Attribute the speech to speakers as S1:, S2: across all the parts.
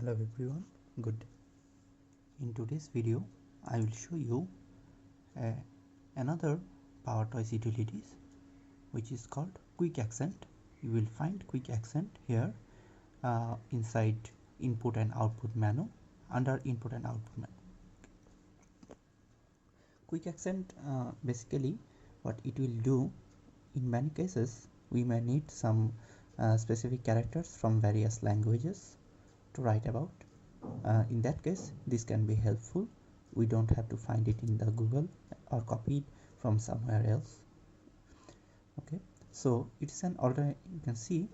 S1: Hello everyone, good day. In today's video I will show you another PowerToys utilities which is called Quick Accent. You will find Quick Accent here inside input and output menu under input and output menu. Quick Accent basically what it will do, in many cases we may need some specific characters from various languages to write about. In that case this can be helpful. We don't have to find it in the Google or copy it from somewhere else. Okay, so it is an alternate. You can see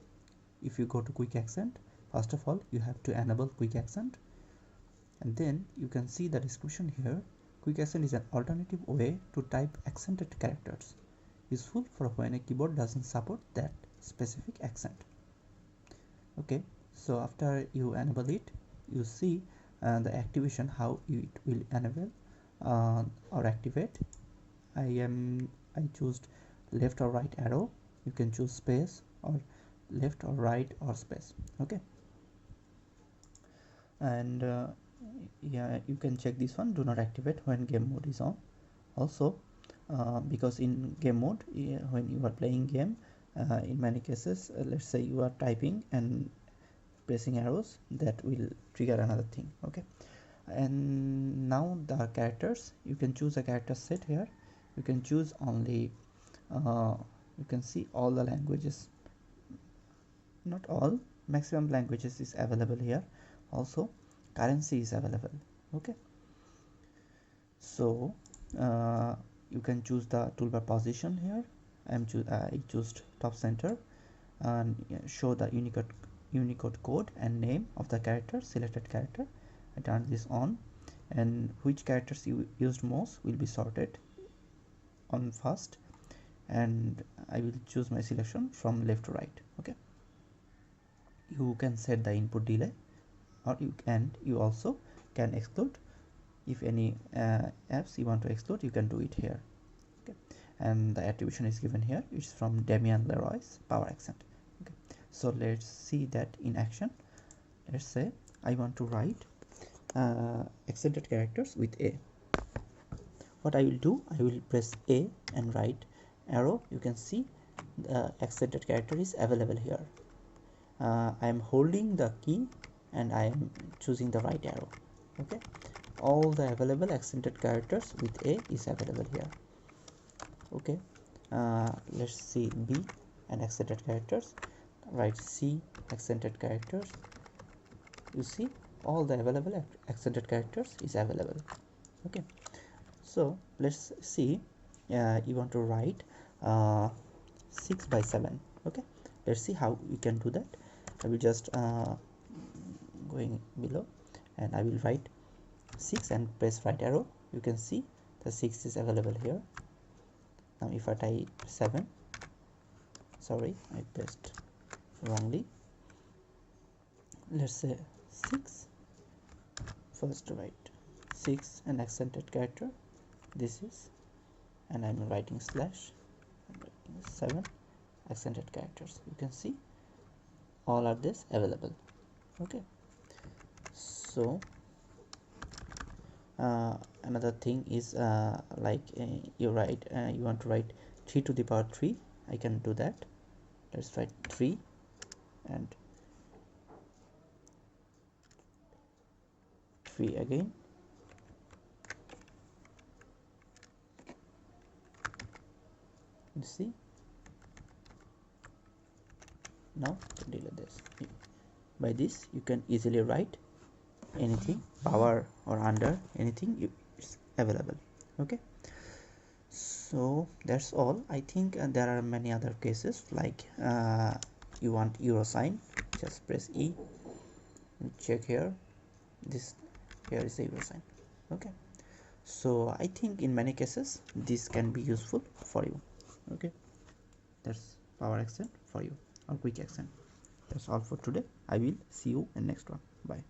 S1: if you go to Quick Accent, first of all you have to enable Quick Accent, and then you can see the description here. Quick Accent is an alternative way to type accented characters, useful for when a keyboard doesn't support that specific accent. Okay, so after you enable it, you see the activation, how it will enable or activate. I choose left or right arrow. You can choose space or left or right or space. Okay, and yeah, you can check this one, do not activate when game mode is on. Also because in game mode, when you are playing game, in many cases let's say you are typing and pressing arrows, that will trigger another thing. Okay, and now the characters, you can choose a character set here. You can choose only you can see all the languages, not all, maximum languages is available here. Also currency is available. Okay, so you can choose the toolbar position here. I choose top center and show the Unicode code and name of the character, selected character. I turn this on, and which characters you used most will be sorted on first, and I will choose my selection from left to right. Okay, you can set the input delay, or you also can exclude. If any apps you want to exclude, you can do it here. Okay, and the attribution is given here. It's from Damian Leroy's Power Accent. Okay, so let's see that in action. Let's say I want to write accented characters with A. What I will do, I will press A and right arrow. You can see the accented character is available here. I am holding the key and I am choosing the right arrow. Okay, all the available accented characters with A is available here. Okay, let's see B and accented characters. Write C, accented characters. You see all the available accented characters is available. Okay, so let's see, you want to write 6 by 7. Okay, let's see how we can do that. I will just going below and I will write 6 and press right arrow. You can see the 6 is available here. Now if I type 7, sorry, I pressed wrongly. Let's say 6. First write 6 and accented character, this is, and I'm writing slash, I'm writing 7 accented characters. You can see all are this available. Okay, so another thing is like you want to write 3 to the power 3. I can do that. Let's write 3 and 3 again. You see, now delete this. By this you can easily write anything, power or under, anything is available. Okay, so that's all. I think there are many other cases, like you want euro sign, just press E and check here, this here is the euro sign. Okay, so I think in many cases this can be useful for you. Okay, that's Power Accent for you, or Quick Accent. That's all for today. I will see you in next one. Bye.